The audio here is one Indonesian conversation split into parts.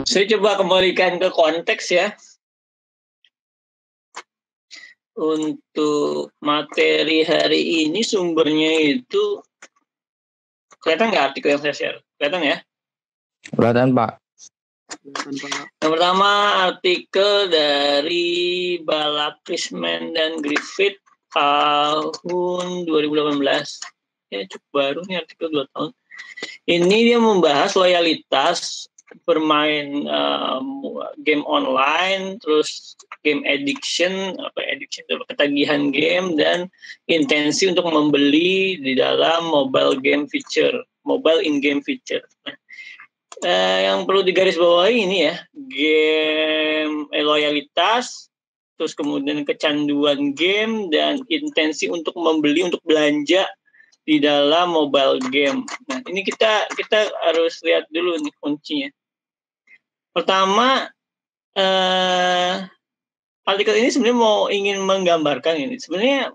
Saya coba kembalikan ke konteks ya. Untuk materi hari ini sumbernya itu kelihatan nggak artikel yang saya share? Kelihatan ya? Kelihatan, Pak. Yang pertama artikel dari Balakrishnan dan Griffith tahun 2018. Ya cukup baru nih artikel 2 tahun. Ini dia membahas loyalitas bermain game online, terus game addiction, ketagihan game, dan intensi untuk membeli di dalam mobile in-game feature. Nah, yang perlu digarisbawahi ini ya, game loyalitas, terus kemudian kecanduan game, dan intensi untuk membeli, untuk belanja di dalam mobile game. Nah, ini kita harus lihat dulu nih kuncinya. Pertama, artikel ini sebenarnya ingin menggambarkan ini. Sebenarnya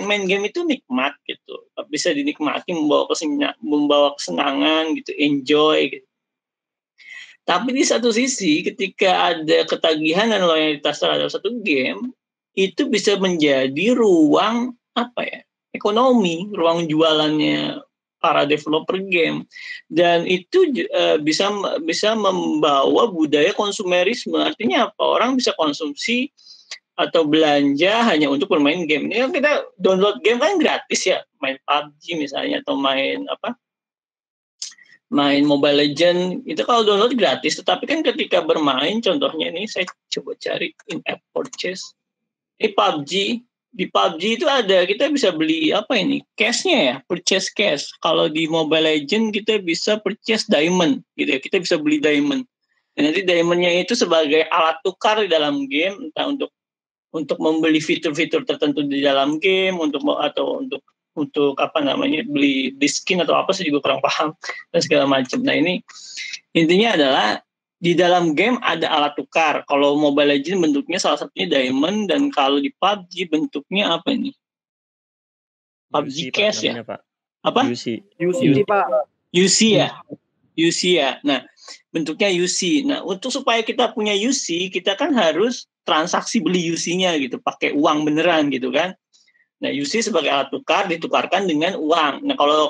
main game itu nikmat gitu, bisa dinikmati, membawa kesenangan gitu, enjoy gitu. Tapi di satu sisi, ketika ada ketagihan dan loyalitas terhadap satu game, itu bisa menjadi ruang ekonomi, ruang jualannya para developer game, dan itu bisa membawa budaya konsumerisme. Artinya apa? Orang bisa konsumsi atau belanja hanya untuk bermain game. Ini kita download game kan gratis ya, main PUBG misalnya, atau main Mobile Legend itu kalau download gratis. Tetapi kan ketika bermain, contohnya ini saya coba cari in-app purchase. Ini PUBG. Di PUBG itu ada, kita bisa beli cash-nya ya, purchase cash. Kalau di Mobile Legend kita bisa purchase diamond gitu ya, kita bisa beli diamond. Dan nanti diamond-nya itu sebagai alat tukar di dalam game, entah untuk membeli fitur-fitur tertentu di dalam game, untuk beli skin atau apa, saya juga kurang paham, dan segala macam. Nah, ini intinya adalah di dalam game ada alat tukar. Kalau Mobile Legends bentuknya salah satunya diamond, dan kalau di PUBG bentuknya apa ini? PUBG Cash ya? Pak. Apa? UC, Pak. UC ya? UC ya. Nah, bentuknya UC. Nah, untuk supaya kita punya UC, kita kan harus transaksi beli UC-nya gitu, pakai uang beneran gitu kan. Nah, UC sebagai alat tukar ditukarkan dengan uang. Nah, kalau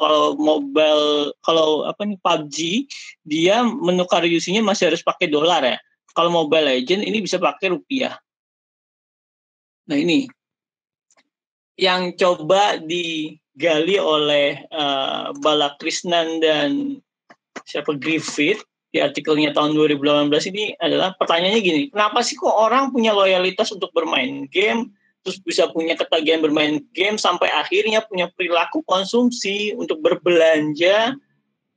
PUBG, dia menukar UC-nya masih harus pakai dolar ya. Kalau Mobile Legend ini bisa pakai rupiah. Nah, ini yang coba digali oleh Balakrishnan dan Griffith di artikelnya tahun 2018 ini adalah pertanyaannya gini, kenapa sih kok orang punya loyalitas untuk bermain game, terus bisa punya ketagihan bermain game, sampai akhirnya punya perilaku konsumsi untuk berbelanja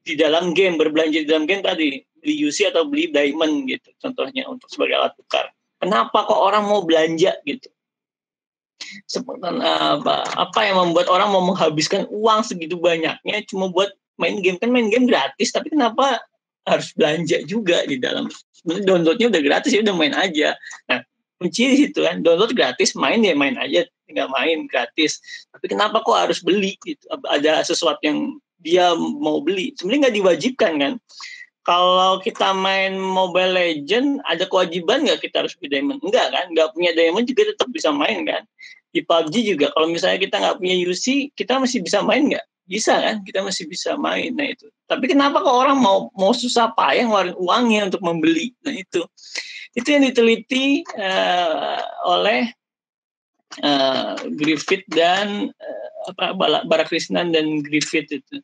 di dalam game. Berbelanja di dalam game tadi, beli UC atau beli diamond gitu, contohnya untuk sebagai alat tukar. Kenapa kok orang mau belanja gitu? Apa yang membuat orang mau menghabiskan uang segitu banyaknya cuma buat main game? Kan main game gratis, tapi kenapa harus belanja juga di dalam? Sebenarnya downloadnya udah gratis, ya udah main aja. Nah, kunci di situ kan, download gratis, main ya main aja, tinggal main gratis. Tapi kenapa kok harus beli gitu? Ada sesuatu yang dia mau beli. Sebenarnya nggak diwajibkan kan. Kalau kita main Mobile Legend, ada kewajiban nggak kita harus beli diamond? Enggak kan, nggak punya diamond juga tetap bisa main kan. Di PUBG juga, kalau misalnya kita nggak punya UC, kita masih bisa main nggak? Bisa kan, kita masih bisa main. Nah itu. Tapi kenapa kok orang mau susah payah ngeluarin uangnya untuk membeli? Nah itu yang diteliti oleh Griffith dan Balakrishnan dan Griffith itu.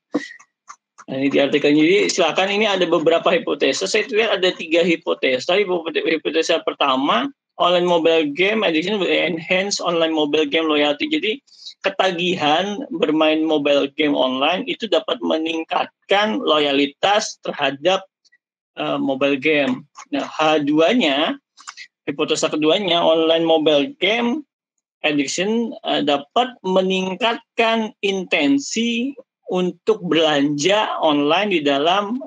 Nah, ini di artikelnya. Jadi silakan, ini ada beberapa hipotesa. Saya lihat ada 3 hipotesa. Hipotesa pertama, online mobile game addiction will enhance online mobile game loyalty. Jadi ketagihan bermain mobile game online itu dapat meningkatkan loyalitas terhadap mobile game. Nah, hipotesa keduanya, online mobile game addiction dapat meningkatkan intensi untuk belanja online di dalam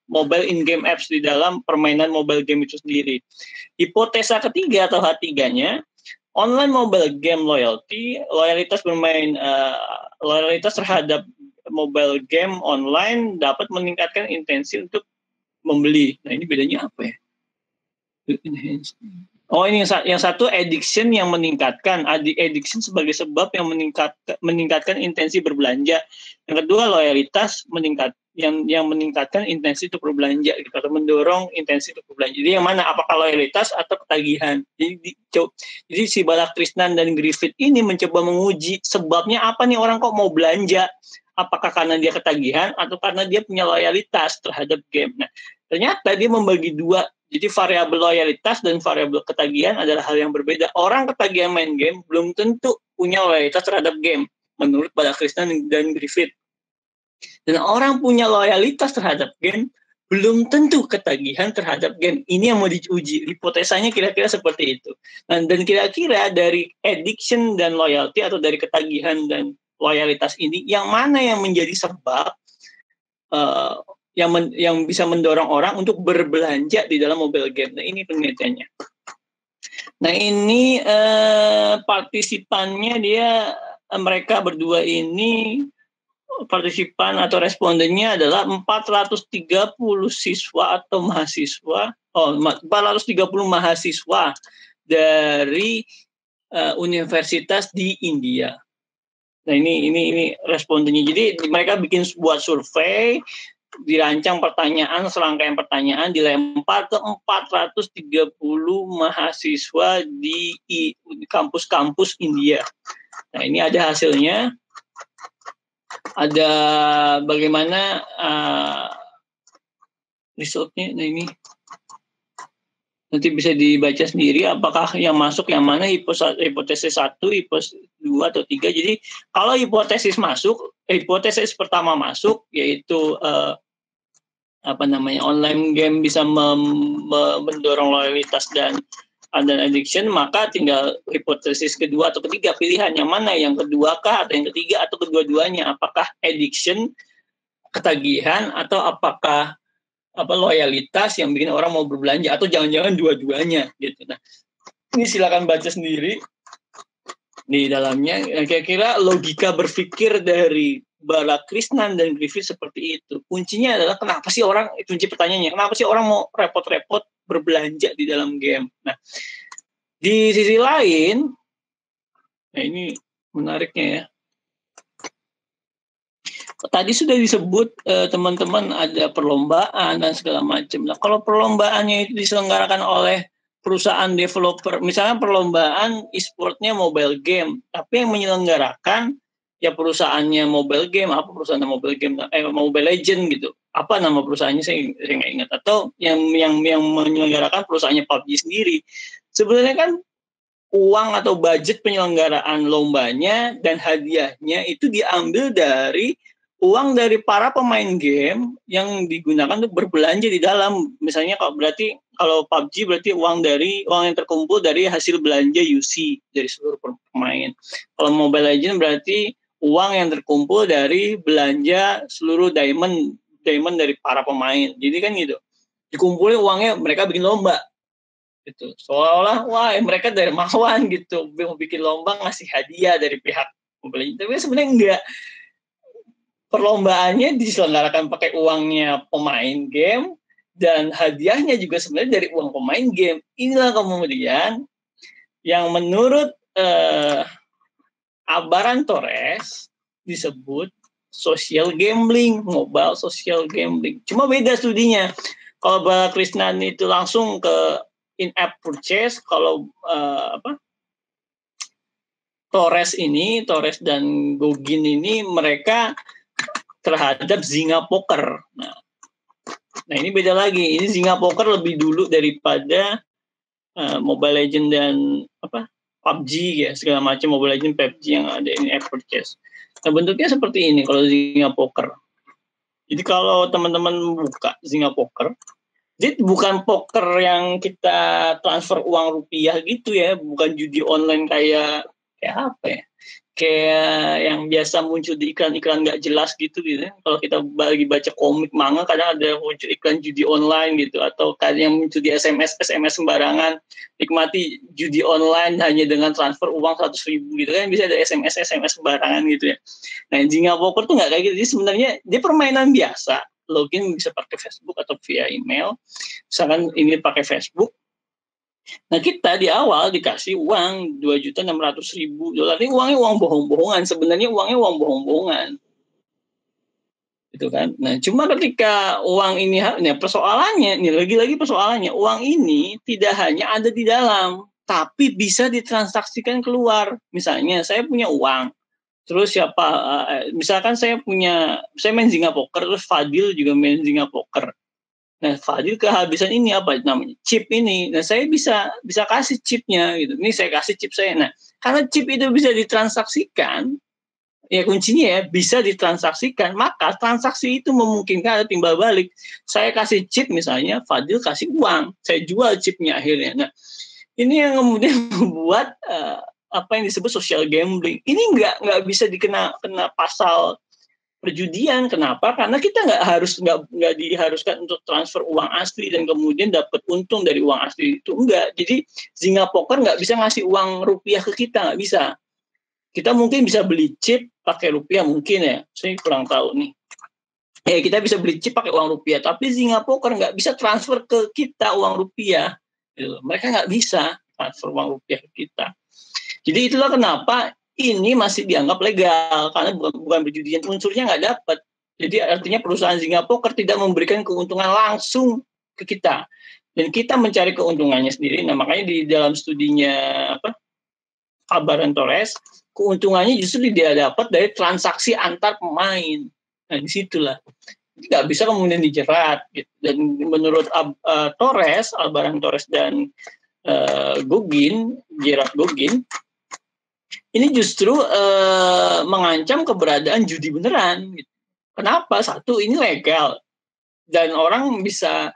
mobile in-game apps, di dalam permainan mobile game itu sendiri. Hipotesa ketiga atau H3-nya, online mobile game loyalitas bermain loyalitas terhadap mobile game online dapat meningkatkan intensi untuk membeli. Nah, ini bedanya apa ya? Oh, ini yang satu addiction yang meningkatkan, addiction sebagai sebab yang meningkatkan intensi berbelanja. Yang kedua loyalitas yang meningkatkan intensi untuk berbelanja gitu, atau mendorong intensi untuk berbelanja. Jadi yang mana, apakah loyalitas atau ketagihan? Jadi si Balakrishnan dan Griffith ini mencoba menguji sebabnya apa nih orang kok mau belanja. Apakah karena dia ketagihan atau karena dia punya loyalitas terhadap game. Nah, ternyata dia membagi dua. Jadi variabel loyalitas dan variabel ketagihan adalah hal yang berbeda. Orang ketagihan main game belum tentu punya loyalitas terhadap game, menurut Balakrishnan dan Griffith. Dan orang punya loyalitas terhadap game belum tentu ketagihan terhadap game. Ini yang mau diuji. Hipotesanya kira-kira seperti itu. Dan kira-kira dari addiction dan loyalty, atau dari ketagihan dan loyalitas ini, yang mana yang menjadi sebab yang bisa mendorong orang untuk berbelanja di dalam mobile game. Nah, ini penelitiannya. Nah, ini partisipannya mereka berdua ini, partisipan atau respondennya adalah 430 siswa atau mahasiswa, 430 mahasiswa dari universitas di India. Nah, ini respondennya. Jadi mereka bikin sebuah survei, dirancang pertanyaan, serangkaian pertanyaan dilempar ke 430 mahasiswa di kampus-kampus India. Nah, ini ada hasilnya. Ada bagaimana resultnya. Nah, ini nanti bisa dibaca sendiri apakah yang masuk yang mana, hipotesis 1, hipotesis 2 atau 3. Jadi kalau hipotesis pertama masuk, yaitu online game bisa mendorong loyalitas dan addiction, maka tinggal hipotesis kedua atau ketiga, pilihan yang mana, yang kedua kah atau yang ketiga atau kedua-duanya, apakah addiction, ketagihan, atau apakah loyalitas yang bikin orang mau berbelanja, atau jangan-jangan dua-duanya gitu. Nah, ini silakan baca sendiri di dalamnya. Kira-kira logika berpikir dari Balakrishnan dan Griffith seperti itu. Kuncinya adalah kunci pertanyaannya, kenapa sih orang mau repot-repot berbelanja di dalam game? Nah, di sisi lain, nah ini menariknya ya. Tadi sudah disebut teman-teman ada perlombaan dan segala macam. Nah, kalau perlombaannya itu diselenggarakan oleh perusahaan developer, misalnya perlombaan e-sportnya mobile game, tapi yang menyelenggarakan ya perusahaannya mobile game, apa perusahaan mobile game, Mobile Legend gitu. Apa nama perusahaannya saya nggak ingat. Atau yang menyelenggarakan perusahaannya PUBG sendiri. Sebenarnya kan uang atau budget penyelenggaraan lombanya dan hadiahnya itu diambil dari uang dari para pemain game yang digunakan untuk berbelanja di dalam. Misalnya kalau PUBG berarti uang yang terkumpul dari hasil belanja UC dari seluruh pemain. Kalau Mobile Legends berarti uang yang terkumpul dari belanja seluruh diamond dari para pemain. Jadi kan gitu. Dikumpulin uangnya, mereka bikin lomba. Gitu. Seolah-olah mereka dermawan gitu, mau bikin lomba ngasih hadiah dari pihak Mobile Legends. Tapi sebenarnya enggak. Perlombaannya diselenggarakan pakai uangnya pemain game dan hadiahnya juga sebenarnya dari uang pemain game. Inilah kemudian yang menurut Abaran Torres disebut social gambling, mobile social gambling. Cuma beda studinya. Kalau Balakrishnan itu langsung ke in-app purchase, kalau Torres dan Gogin ini mereka terhadap Zynga Poker. Nah, ini beda lagi. Ini Zynga Poker lebih dulu daripada Mobile Legends dan PUBG ya, segala macam Mobile Legends, PUBG yang ada ini app purchase. Nah, bentuknya seperti ini kalau Zynga Poker. Jadi kalau teman-teman buka Zynga Poker, jadi bukan poker yang kita transfer uang rupiah gitu ya, bukan judi online kayak apa ya? kayak yang biasa muncul di iklan-iklan nggak jelas gitu ya. Kalau kita lagi baca komik manga kadang ada muncul iklan judi online gitu, atau kadang yang muncul di SMS sembarangan, nikmati judi online hanya dengan transfer uang 100.000 gitu kan, bisa ada SMS sembarangan gitu ya. Nah, Zynga Poker tuh nggak kayak gitu. Jadi sebenarnya dia permainan biasa. Login bisa pakai Facebook atau via email. Misalkan ini pakai Facebook. Nah, kita di awal dikasih uang $2.600.000. Ini uangnya uang bohong-bohongan. Sebenarnya uangnya uang bohong-bohongan. Gitu kan. Nah, cuma ketika uang ini, nah persoalannya, ini lagi-lagi persoalannya, uang ini tidak hanya ada di dalam, tapi bisa ditransaksikan keluar. Misalnya, saya punya uang. Terus misalkan saya main Zynga Poker, terus Fadil juga main Zynga Poker. Nah, Fadil kehabisan ini apa namanya? Chip ini. Nah, saya bisa kasih chipnya gitu. Ini saya kasih chip saya. Nah, karena chip itu bisa ditransaksikan, ya kuncinya ya bisa ditransaksikan, maka transaksi itu memungkinkan ada timbal balik. Saya kasih chip misalnya, Fadil kasih uang, saya jual chipnya akhirnya. Nah, ini yang kemudian membuat apa yang disebut social gambling. Ini nggak bisa kena pasal perjudian. Kenapa? Karena kita nggak diharuskan untuk transfer uang asli dan kemudian dapat untung dari uang asli itu, enggak. Jadi Zynga Poker nggak bisa ngasih uang rupiah ke kita, nggak bisa. Kita mungkin bisa beli chip pakai rupiah mungkin ya, saya kurang tahu nih. Kita bisa beli chip pakai uang rupiah, tapi Zynga Poker nggak bisa transfer ke kita uang rupiah. Mereka nggak bisa transfer uang rupiah ke kita. Jadi itulah kenapa ini masih dianggap legal, karena bukan perjudian, unsurnya nggak dapat. Jadi artinya perusahaan Zynga Poker tidak memberikan keuntungan langsung ke kita, dan kita mencari keuntungannya sendiri. Nah, makanya di dalam studinya Albaran Torres, keuntungannya justru dia dapat dari transaksi antar pemain. Nah, disitulah. Jadi nggak bisa kemudian dijerat. Gitu. Dan menurut Albaran Torres dan Gerard Gogin, ini justru mengancam keberadaan judi beneran. Gitu. Kenapa? Satu, ini legal dan orang bisa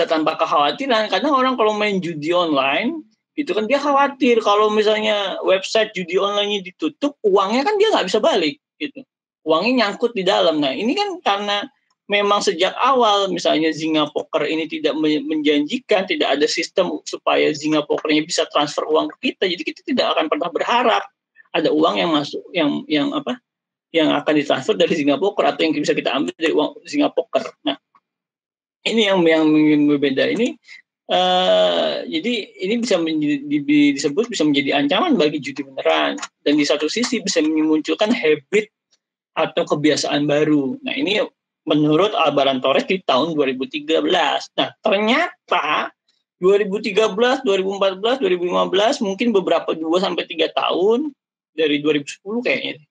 tanpa kekhawatiran. Kadang orang kalau main judi online itu kan dia khawatir kalau misalnya website judi online-nya ditutup, uangnya kan dia nggak bisa balik. Gitu. Uangnya nyangkut di dalam. Nah, ini kan karena memang sejak awal misalnya Zynga Poker ini tidak menjanjikan, tidak ada sistem supaya Zynga Pokernya bisa transfer uang ke kita, jadi kita tidak akan pernah berharap ada uang yang masuk yang akan ditransfer dari Zynga Poker atau yang bisa kita ambil dari uang Zynga Poker. Nah, ini yang berbeda ini. Jadi ini bisa disebut bisa menjadi ancaman bagi judi beneran, dan di satu sisi bisa memunculkan habit atau kebiasaan baru. Nah, ini menurut Albaran Torres di tahun 2013. Nah, ternyata 2013, 2014, 2015 mungkin beberapa 2-3 tahun dari 2010 kayaknya.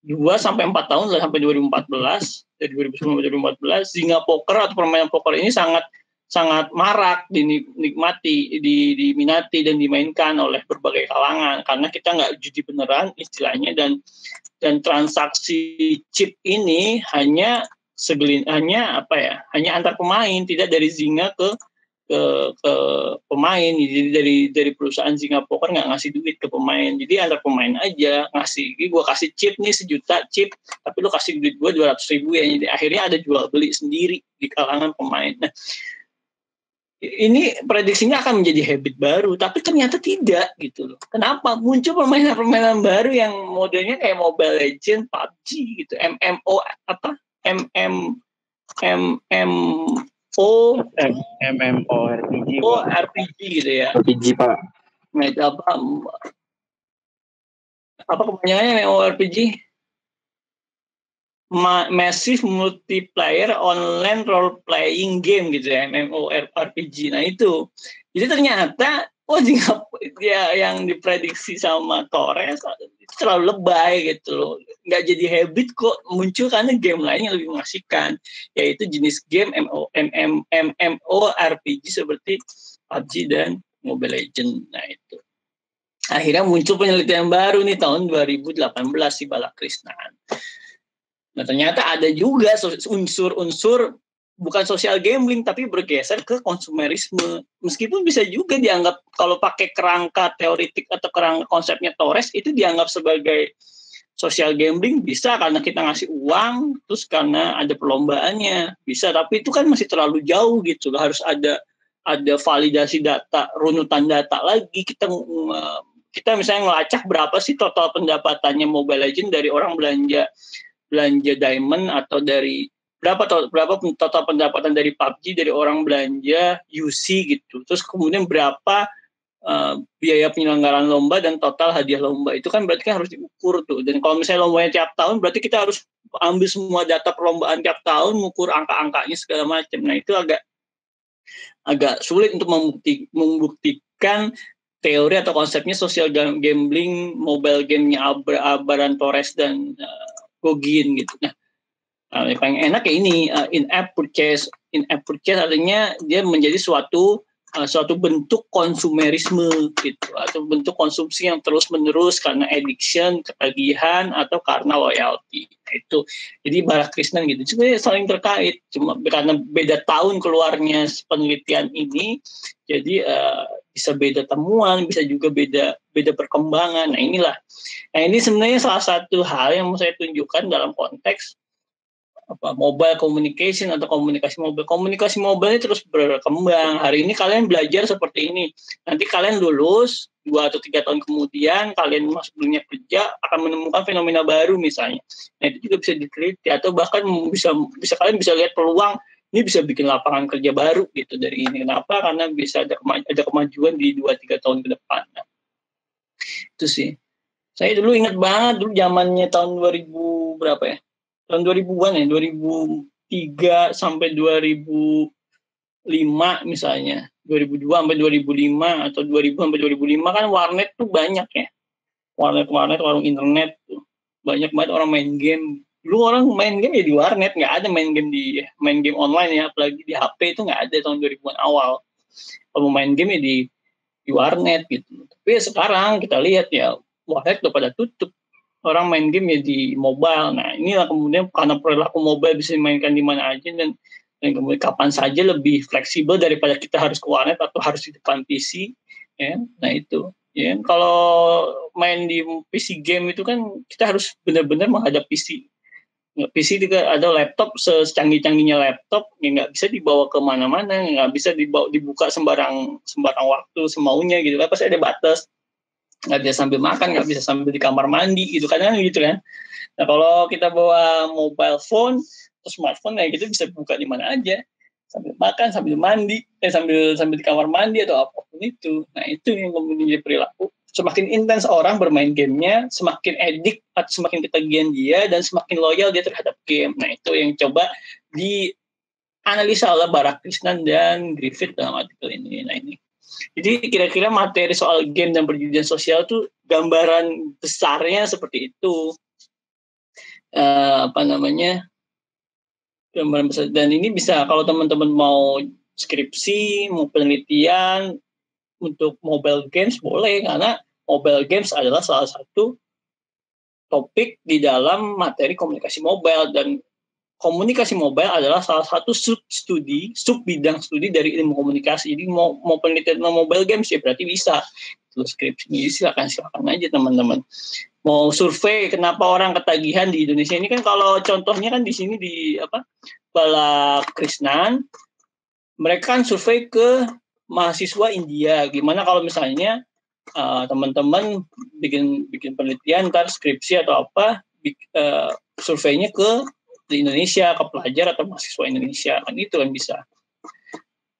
2-4 tahun lah sampai 2014, dari 2010 sampai 2014 Zynga Poker atau permainan poker ini sangat marak dinikmati, diminati dan dimainkan oleh berbagai kalangan karena kita nggak judi beneran istilahnya, dan transaksi chip ini hanya antar pemain, tidak dari Zynga ke pemain. Jadi dari perusahaan Zynga Poker nggak ngasih duit ke pemain, jadi antar pemain aja ngasih. Gue kasih chip nih 1 juta chip, tapi lo kasih duit gue 200.000 ya. Jadi akhirnya ada jual beli sendiri di kalangan pemain. Nah, ini prediksinya akan menjadi habit baru, tapi ternyata tidak gitu loh. Kenapa? Muncul permainan baru yang modelnya kayak Mobile Legends, PUBG gitu, MMORPG. RPG gitu ya. RPG, Pak. Apa kepanjangannya MMORPG? Massive Multiplayer Online Role Playing Game gitu ya, MMORPG. Nah itu, jadi ternyata yang diprediksi sama Torres itu terlalu lebay gitu loh, nggak jadi habit kok, muncul karena game lain yang lebih mengasihkan, yaitu jenis game MMORPG seperti PUBG dan Mobile Legends. Nah itu akhirnya muncul penelitian baru nih tahun 2018 si Balakrishnan. Nah, ternyata ada juga unsur-unsur bukan social gambling tapi bergeser ke konsumerisme. Meskipun bisa juga dianggap kalau pakai kerangka teoritik atau kerangka konsepnya Torres itu dianggap sebagai Social gambling bisa karena kita ngasih uang, terus karena ada perlombaannya bisa, tapi itu kan masih terlalu jauh gitu. Harus ada validasi data, runutan data lagi. Kita misalnya ngelacak berapa sih total pendapatannya Mobile Legends dari orang belanja diamond, atau dari berapa total pendapatan dari PUBG dari orang belanja UC gitu. Terus kemudian berapa biaya penyelenggaraan lomba dan total hadiah lomba. Itu kan berarti kan harus diukur tuh. Dan kalau misalnya lombanya tiap tahun, berarti kita harus ambil semua data perlombaan tiap tahun, mengukur angka-angkanya segala macam. Nah, itu agak sulit untuk membuktikan teori atau konsepnya social gambling, mobile game-nya Abaran Torres dan Gogin gitu. Nah, yang paling enak ya ini in-app purchase. In-app purchase artinya dia menjadi suatu bentuk konsumerisme gitu, atau bentuk konsumsi yang terus-menerus karena addiction, ketagihan, atau karena loyalty. Nah, itu jadi Barak Krishnan gitu. Sebenarnya saling terkait, cuma karena beda tahun keluarnya penelitian ini, jadi bisa beda temuan, bisa juga beda perkembangan. Nah, inilah. Nah, ini sebenarnya salah satu hal yang mau saya tunjukkan dalam konteks mobile communication atau komunikasi mobile ini terus berkembang. Hari ini kalian belajar seperti ini, nanti kalian lulus 2 atau 3 tahun kemudian kalian masuk dunia kerja akan menemukan fenomena baru misalnya. Nah, itu juga bisa diteliti, atau bahkan kalian bisa lihat peluang ini bisa bikin lapangan kerja baru gitu dari ini. Kenapa? Karena bisa ada kemajuan di 2-3 tahun ke depan. Nah, itu sih. Saya dulu ingat banget dulu zamannya tahun 2000 berapa ya? Tahun 2000-an ya, 2003 sampai 2005 misalnya. 2002 sampai 2005 atau 2000 sampai 2005 kan warnet tuh banyak ya. Warnet, warung internet tuh. Banyak banget orang main game. Dulu orang main game ya di warnet, nggak ada main game online ya, apalagi di HP itu nggak ada tahun 2000-an awal. Kalau main game ya di warnet gitu. Tapi ya sekarang kita lihat ya, warnet udah pada tutup. Orang main game ya di mobile. Nah, inilah kemudian karena perilaku mobile bisa dimainkan di mana aja, dan kemudian kapan saja lebih fleksibel daripada kita harus ke warnet atau harus di depan PC. Ya. Nah, itu. Ya, kalau main di PC game itu kan kita harus benar-benar menghadap PC. PC juga ada laptop secanggih-canggihnya laptop, ya nggak bisa dibawa kemana-mana, nggak bisa dibuka sembarang waktu semaunya gitu kan, pasti ada batas. Nggak bisa sambil makan, nggak bisa sambil di kamar mandi gitu, kadang gitu kan. Nah, kalau kita bawa mobile phone atau smartphone kayak gitu bisa buka di mana aja, sambil makan, sambil mandi, sambil di kamar mandi atau apapun itu. Nah, itu yang kemudian jadi perilaku. Semakin intens orang bermain gamenya, semakin edik atau semakin ketagihan dia, dan semakin loyal dia terhadap game. Nah, itu yang coba dianalisa oleh Barak Krishnan dan Griffith dalam artikel ini. Nah, ini. Jadi kira-kira materi soal game dan perjudian sosial tuh gambaran besarnya seperti itu. Gambaran besar. Dan ini bisa kalau teman-teman mau skripsi, mau penelitian untuk mobile games boleh, karena mobile games adalah salah satu topik di dalam materi komunikasi mobile, dan komunikasi mobile adalah salah satu sub bidang studi dari ilmu komunikasi. Jadi mau penelitian mobile games ya berarti bisa. Terus skripsinya silakan aja teman-teman. Mau survei kenapa orang ketagihan di Indonesia ini kan, kalau contohnya kan di sini di Barak Krishnan, mereka kan survei ke mahasiswa India. Gimana kalau misalnya teman-teman bikin penelitian, ntar skripsi atau apa, surveinya ke di Indonesia, ke pelajar atau mahasiswa Indonesia, kan itu kan bisa.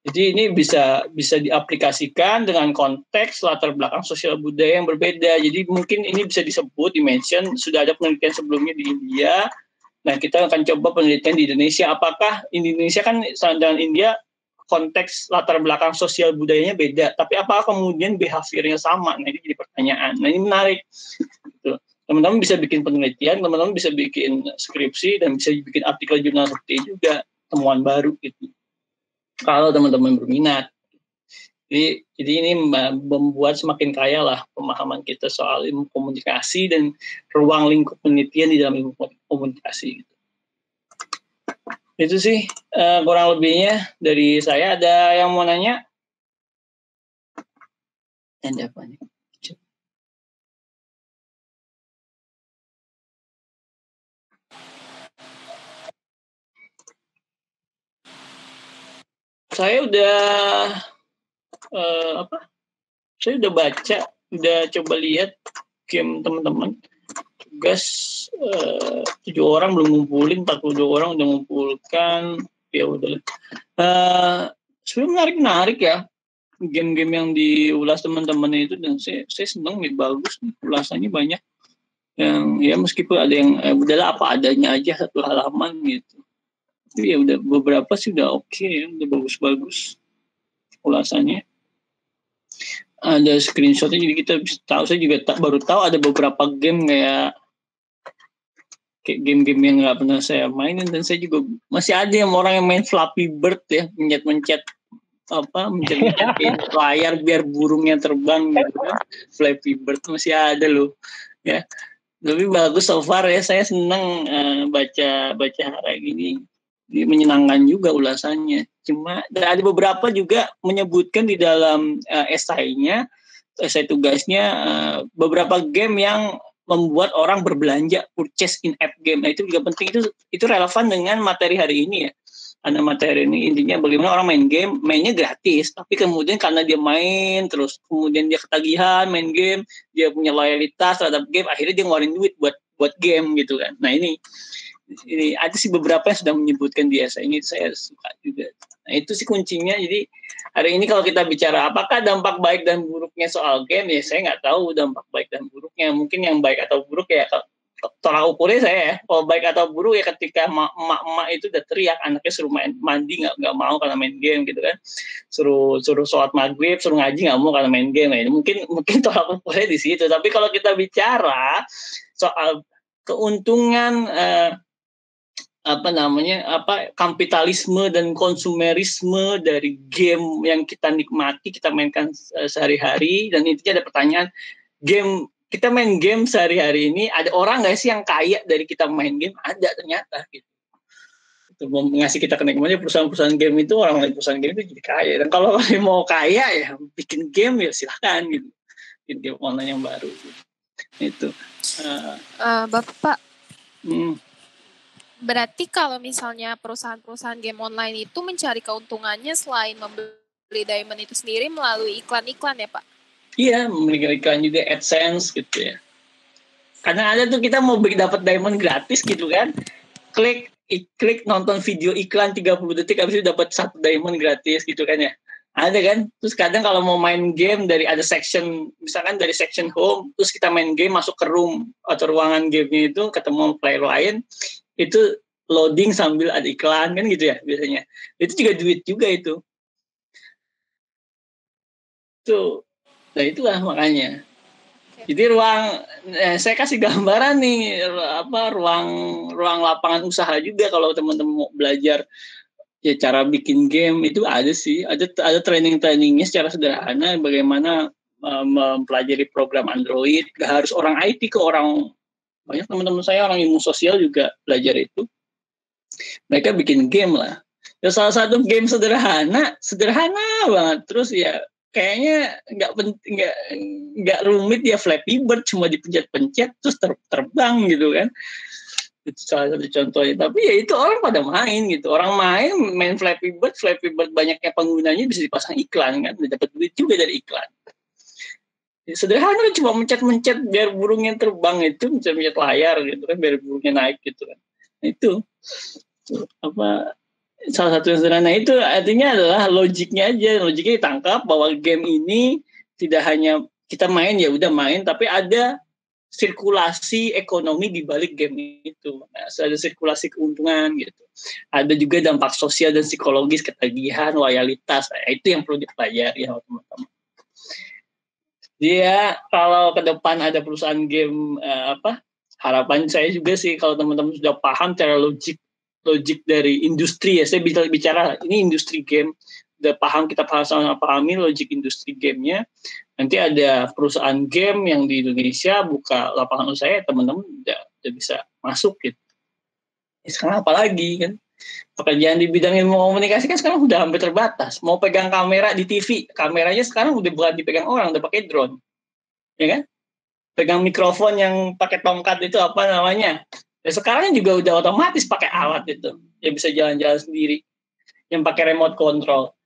Jadi ini bisa diaplikasikan dengan konteks latar belakang sosial budaya yang berbeda. Jadi mungkin ini bisa disebut, dimention, sudah ada penelitian sebelumnya di India. Nah, kita akan coba penelitian di Indonesia. Apakah Indonesia kan dengan India konteks latar belakang sosial budayanya beda, tapi apakah kemudian behaviornya sama? Nah, ini jadi pertanyaan. Nah, ini menarik. Gitu. Teman-teman bisa bikin penelitian, teman-teman bisa bikin skripsi, dan bisa bikin artikel jurnal seperti ini juga, temuan baru gitu. Kalau teman-teman berminat. Jadi ini membuat semakin kaya lah pemahaman kita soal ilmu komunikasi dan ruang lingkup penelitian di dalam ilmu komunikasi. Gitu. Itu sih kurang lebihnya dari saya. Ada yang mau nanya? Ada apa nih? Saya udah saya udah baca, udah coba lihat game teman-teman. Tugas 7 orang belum ngumpulin, 42 orang udah ngumpulkan. Ya udah. Sebenarnya menarik ya game-game yang diulas teman-teman itu, dan saya senang nih, bagus nih, ulasannya banyak. Yang ya meskipun ada yang udahlah apa adanya aja satu halaman gitu. Tapi ya udah beberapa sih udah oke ya, udah bagus-bagus ulasannya. Ada screenshotnya, jadi kita bisa tahu. Saya juga baru tahu ada beberapa game kayak game-game yang nggak pernah saya mainin, dan saya juga masih ada yang orang yang main Flappy Bird ya, mencet layar biar burungnya terbang gitu kan. Flappy Bird masih ada loh ya. Lebih bagus so far ya, saya senang baca kayak gini. Menyenangkan juga ulasannya. Cuma ada beberapa juga menyebutkan di dalam esai tugasnya beberapa game yang membuat orang berbelanja, purchase in app game. Nah, itu juga penting, itu relevan dengan materi hari ini ya. Karena materi ini intinya bagaimana orang main game, mainnya gratis, tapi kemudian karena dia main terus, kemudian dia ketagihan main game, dia punya loyalitas terhadap game, akhirnya dia ngeluarin duit buat game gitu kan. Nah, ini ada sih beberapa yang sudah menyebutkan di esai ini, saya suka juga. Nah, itu sih kuncinya. Jadi hari ini kalau kita bicara apakah dampak baik dan buruknya soal game, ya saya nggak tahu dampak baik dan buruknya. Mungkin yang baik atau buruk ya tolak ukurnya saya ya, kalau baik atau buruk ya ketika emak-emak itu udah teriak anaknya suruh mandi nggak mau karena main game gitu kan, suruh sholat maghrib, suruh ngaji nggak mau karena main game. Nah, mungkin tolak ukurnya di situ. Tapi kalau kita bicara soal keuntungan kapitalisme dan konsumerisme dari game yang kita nikmati, kita mainkan sehari-hari, dan intinya ada pertanyaan, game kita main game sehari-hari ini, ada orang nggak sih yang kaya dari kita main game? Ada ternyata gitu. Itu ngasih kita kenikmatan. Perusahaan-perusahaan game itu, orang-orang perusahaan game itu jadi kaya. Dan kalau mau kaya ya bikin game ya silahkan gitu, bikin game online yang baru gitu. Itu Bapak berarti kalau misalnya perusahaan-perusahaan game online itu mencari keuntungannya selain membeli diamond itu sendiri melalui iklan-iklan ya Pak? Iya, membeli iklan juga, AdSense gitu ya. Karena ada tuh kita mau dapat diamond gratis gitu kan, klik nonton video iklan 30 detik habis itu dapat 1 diamond gratis gitu kan ya. Ada kan? Terus kadang kalau mau main game ada section, misalkan dari section home, terus kita main game masuk ke room atau ruangan gamenya itu ketemu player lain, itu loading sambil ada iklan kan gitu ya biasanya. Itu juga duit juga itu. Tuh. Nah itulah makanya. Jadi saya kasih gambaran nih ruang lapangan usaha juga kalau teman-teman mau belajar ya cara bikin game, itu ada sih, ada training-trainingnya secara sederhana bagaimana mempelajari program Android. Gak harus orang IT, banyak teman-teman saya orang ilmu sosial juga belajar itu. Mereka bikin game lah. Ya salah satu game sederhana banget. Terus ya kayaknya nggak rumit ya, Flappy Bird cuma dipencet-pencet terus terbang gitu kan. Itu salah satu contohnya. Tapi ya itu orang pada main gitu. Orang main Flappy Bird banyaknya penggunanya bisa dipasang iklan kan, dapat duit juga dari iklan. Ya, sederhana kan, cuma mencet-mencet biar burungnya terbang, itu mencet-mencet layar gitu kan biar burungnya naik gitu kan. Itu salah satu yang sederhana. Itu artinya adalah logiknya ditangkap bahwa game ini tidak hanya kita main ya udah main, tapi ada sirkulasi ekonomi di balik game itu. Nah, ada sirkulasi keuntungan gitu. Ada juga dampak sosial dan psikologis, ketagihan, loyalitas. Nah, itu yang perlu dipelajari ya teman-teman. Dia kalau ke depan ada perusahaan game harapan saya juga sih kalau teman-teman sudah paham cara logik dari industri ya, saya bicara ini industri game, udah kita pahami logik industri gamenya, nanti ada perusahaan game yang di Indonesia buka lapangan usaha, teman-teman udah bisa masuk gitu. Sekarang apalagi kan pekerjaan di bidang ilmu komunikasi kan sekarang udah hampir terbatas. Mau pegang kamera di TV, kameranya sekarang udah bukan dipegang orang, udah pakai drone, ya kan? Pegang mikrofon yang pakai tongkat itu apa namanya? Ya sekarang juga udah otomatis pakai alat itu, ya bisa jalan-jalan sendiri, yang pakai remote control.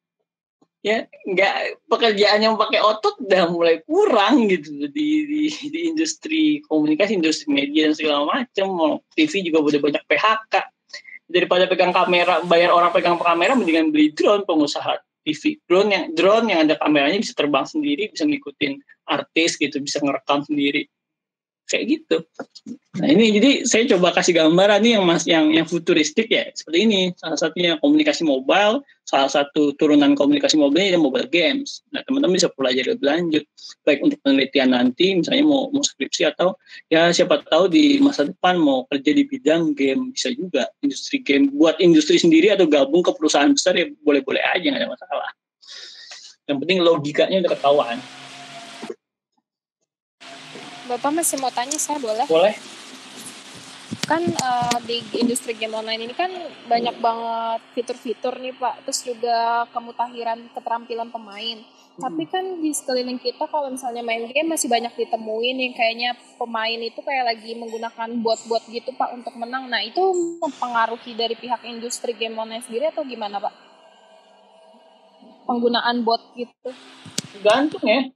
ya nggak, pekerjaan yang pakai otot udah mulai kurang gitu di industri komunikasi, industri media dan segala macam. TV juga udah banyak PHK. Daripada pegang kamera, bayar orang pegang kamera, mendingan beli drone pengusaha TV. Drone yang ada kameranya bisa terbang sendiri, bisa ngikutin artis gitu, bisa ngerekam sendiri. Kayak gitu. Nah ini jadi saya coba kasih gambaran nih yang futuristik ya, seperti ini. Salah satunya komunikasi mobile, salah satu turunan komunikasi mobile ini mobile games. Nah teman-teman bisa pelajari lebih lanjut, baik untuk penelitian nanti, misalnya mau skripsi atau ya siapa tahu di masa depan mau kerja di bidang game, bisa juga industri game, buat industri sendiri atau gabung ke perusahaan besar ya boleh-boleh aja, nggak ada masalah. Yang penting logikanya udah ketahuan. Bapak masih mau tanya, saya boleh? Boleh. Kan di industri game online ini kan banyak banget fitur-fitur nih Pak, terus juga kemutahiran keterampilan pemain. Tapi kan di sekeliling kita kalau misalnya main game masih banyak ditemuin yang kayaknya pemain itu kayak lagi menggunakan bot-bot gitu Pak untuk menang. Nah itu mempengaruhi dari pihak industri game online sendiri atau gimana Pak? Penggunaan bot gitu. Tergantung ya.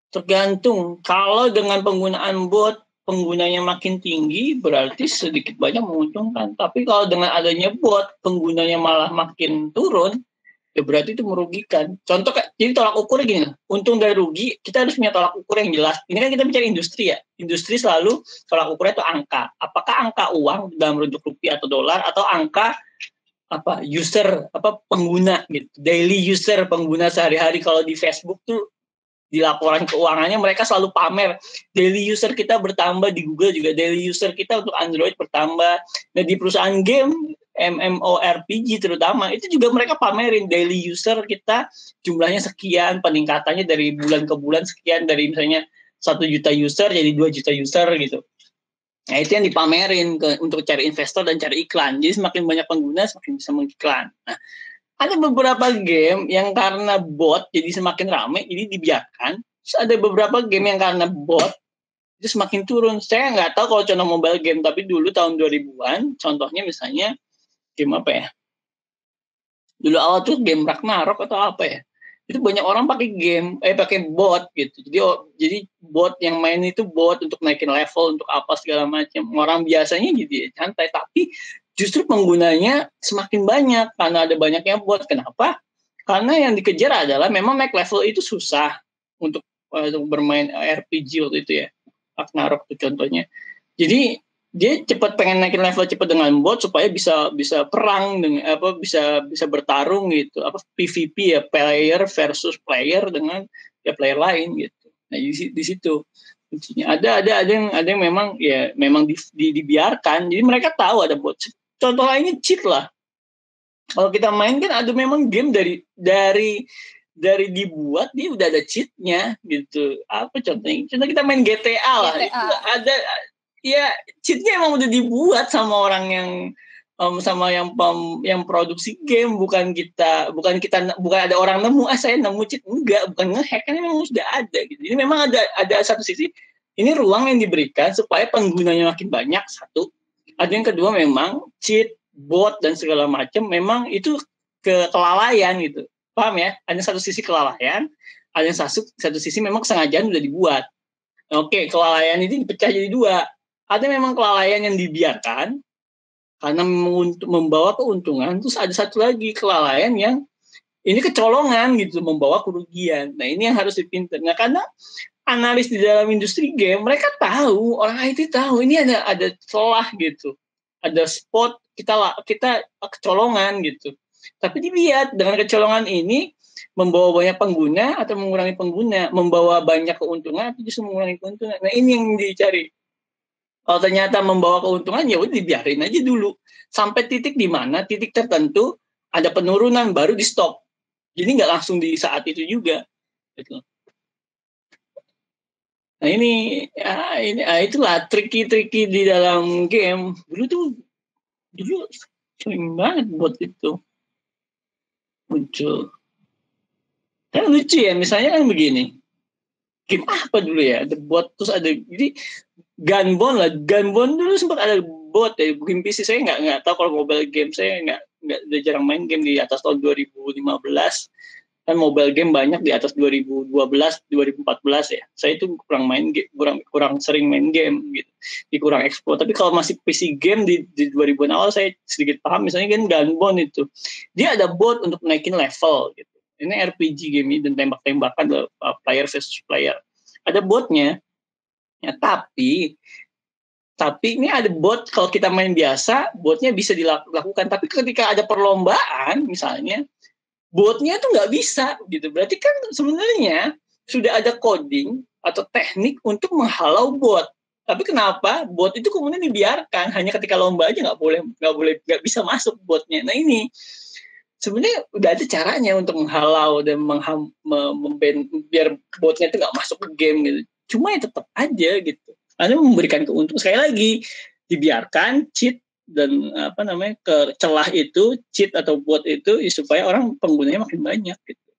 Tergantung. Kalau dengan penggunaan bot, penggunanya makin tinggi, berarti sedikit banyak menguntungkan. Tapi kalau dengan adanya bot, penggunanya malah makin turun, ya berarti itu merugikan. Contoh, jadi tolak ukurnya gini, untung dan rugi, kita harus punya tolak ukur yang jelas. Ini kan kita bicara industri ya. Industri selalu tolak ukurnya itu angka. Apakah angka uang dalam bentuk rupiah atau dolar, atau angka user, pengguna gitu. Daily user, pengguna sehari-hari. Kalau di Facebook tuh, di laporan keuangannya mereka selalu pamer daily user kita bertambah, di Google juga daily user kita untuk Android bertambah. Nah di perusahaan game MMORPG terutama itu juga mereka pamerin daily user kita jumlahnya sekian, peningkatannya dari bulan ke bulan sekian, dari misalnya 1 juta user jadi 2 juta user gitu. Nah itu yang dipamerin untuk cari investor dan cari iklan. Jadi semakin banyak pengguna semakin bisa mengiklan. Nah ada beberapa game yang karena bot jadi semakin ramai, jadi dibiarkan. Terus ada beberapa game yang karena bot itu semakin turun. Saya nggak tahu kalau contoh mobile game, tapi dulu tahun 2000-an, contohnya misalnya game apa ya? Dulu awal tuh game Ragnarok atau apa ya? Itu banyak orang pakai bot gitu. Jadi bot yang main itu bot untuk naikin level, untuk apa segala macam. Orang biasanya jadi santai, tapi justru penggunanya semakin banyak karena ada banyaknya bot. Kenapa? Karena yang dikejar adalah memang naik level itu susah untuk bermain RPG waktu itu ya. Ragnarok itu contohnya. Jadi dia cepat pengen naikin level cepat dengan bot supaya bisa perang dengan bisa bertarung gitu, PVP ya, player versus player dengan ya player lain gitu. Nah di situ kuncinya. Ada yang memang dibiarkan. Jadi mereka tahu ada bot. Contoh lainnya cheat lah. Kalau kita main kan ada memang game dari dibuat dia udah ada cheatnya gitu. Apa contohnya? Contoh kita main GTA lah. Itu ada ya cheatnya emang udah dibuat sama orang yang sama yang produksi game, bukan ada orang nemu saya nemu cheat, enggak, bukan ngehack, kan memang sudah ada gitu. Jadi memang ada satu sisi ini ruang yang diberikan supaya penggunanya makin banyak, satu. Ada yang kedua memang cheat, bot dan segala macam memang itu kelalaian gitu. Paham ya? Ada satu sisi kelalaian, ada satu sisi memang kesengajaan udah dibuat. Oke, kelalaian ini dipecah jadi dua. Ada memang kelalaian yang dibiarkan karena membawa keuntungan, terus ada satu lagi kelalaian yang ini kecolongan gitu, membawa kerugian. Nah ini yang harus dipinter. Nah karena analis di dalam industri game, mereka tahu, orang IT tahu ini ada celah gitu, ada spot kita kecolongan gitu. Tapi dilihat dengan kecolongan ini membawa banyak pengguna atau mengurangi pengguna, membawa banyak keuntungan atau justru mengurangi keuntungan. Nah ini yang dicari. Kalau ternyata membawa keuntungan, ya udah dibiarin aja dulu. Sampai titik di mana, titik tertentu, ada penurunan, baru di stop. Jadi nggak langsung di saat itu juga. Gitu. Nah itulah tricky di dalam game. Dulu sering banget buat itu muncul. Kan lucu ya, misalnya kan begini. Game apa dulu ya? Ada bot, terus ada, jadi Gunbound dulu sempat ada bot ya. Game PC saya nggak tahu, kalau mobile game saya udah jarang main game di atas tahun 2015. Kan mobile game banyak di atas 2012, 2014 ya. Saya itu kurang sering main game gitu. Kurang explore. Tapi kalau masih PC game di 2000-an awal saya sedikit paham. Misalnya kan Gunbound itu. Dia ada bot untuk naikin level gitu. Ini RPG game ini dan tembak-tembakan player versus player. Ada botnya. Ya, tapi ini ada bot, kalau kita main biasa, botnya bisa dilakukan. Tapi ketika ada perlombaan misalnya, botnya tuh nggak bisa gitu. Berarti kan sebenarnya sudah ada coding atau teknik untuk menghalau bot. Tapi kenapa bot itu kemudian dibiarkan? Hanya ketika lomba aja nggak bisa masuk botnya. Nah ini sebenarnya udah ada caranya untuk menghalau dan biar botnya itu nggak masuk ke game gitu. Cuma ya tetap aja gitu. Anda memberikan keuntungan, sekali lagi dibiarkan cheat dan ke celah itu cheat atau bot itu supaya orang penggunanya makin banyak gitu.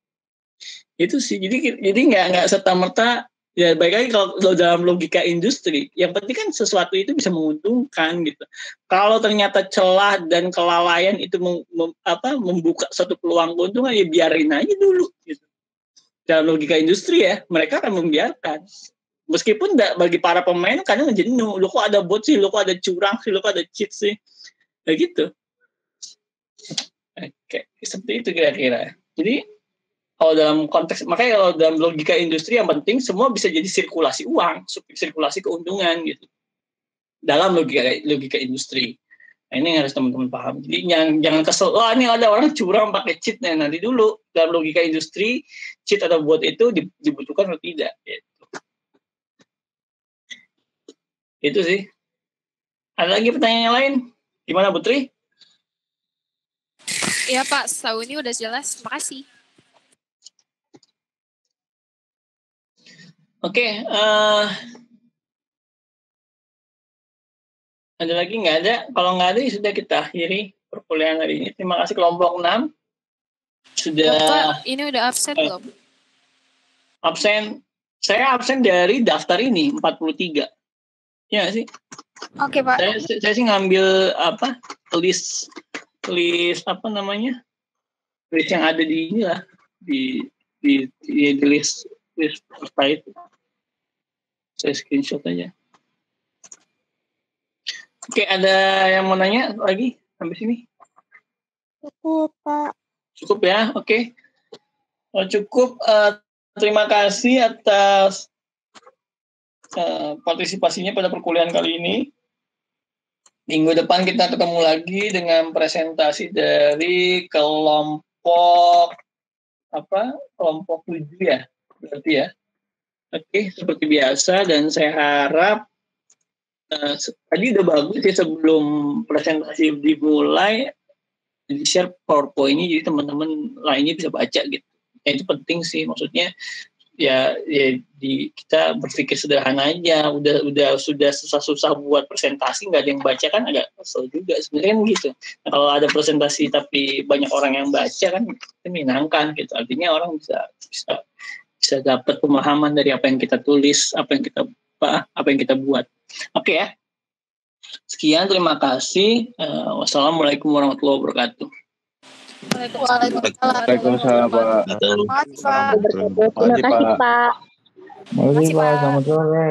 Itu sih. Jadi nggak serta-merta ya, baik lagi kalau dalam logika industri, yang penting kan sesuatu itu bisa menguntungkan gitu. Kalau ternyata celah dan kelalaian itu membuka satu peluang keuntungan, ya biarin aja dulu gitu. Dalam logika industri ya, mereka akan membiarkan. Meskipun bagi para pemain kadang jenuh, lo kok ada bot sih, lo kok ada curang sih, lo kok ada cheat sih, kayak gitu. Oke, seperti itu kira-kira. Jadi kalau dalam konteks, makanya kalau dalam logika industri yang penting semua bisa jadi sirkulasi uang, sirkulasi keuntungan gitu. Dalam logika industri. Nah, ini yang harus teman-teman paham. Jadi jangan kesel, ini ada orang curang pakai cheat. Nah, nanti dulu dalam logika industri cheat atau bot itu dibutuhkan atau tidak gitu. Itu sih. Ada lagi pertanyaan yang lain? Gimana Putri? Iya Pak, setahu ini udah jelas. Makasih. Oke. Ada lagi nggak ada? Kalau nggak ada, sudah kita akhiri perkuliahan hari ini. Terima kasih kelompok 6. Sudah. Bapak, ini udah absen belum? Absen. Saya absen dari daftar ini 43. Ya sih. Oke Pak. Saya sih ngambil list list yang ada di inilah di list peserta itu. Saya screenshot aja. Oke, ada yang mau nanya lagi sampai sini? Cukup Pak. Cukup ya, oke. Cukup. Terima kasih atas partisipasinya pada perkuliahan kali ini. Minggu depan kita ketemu lagi dengan presentasi dari kelompok 7 ya, berarti ya. Oke, seperti biasa, dan saya harap tadi udah bagus ya sebelum presentasi dimulai di share PowerPoint-nya jadi teman-teman lainnya bisa baca gitu. Ya, itu penting sih, maksudnya ya kita berpikir sederhana aja, udah sudah susah-susah buat presentasi nggak ada yang baca kan agak kesel juga sebenarnya kan gitu. Nah, kalau ada presentasi tapi banyak orang yang baca kan itu menyenangkan gitu, artinya orang bisa dapat pemahaman dari apa yang kita tulis, apa yang kita buat. Oke ya, sekian, terima kasih. Wassalamualaikum warahmatullahi wabarakatuh. Waalaikumsalam Pak. Terima kasih Pak. Terima kasih Pak. Selamat sore.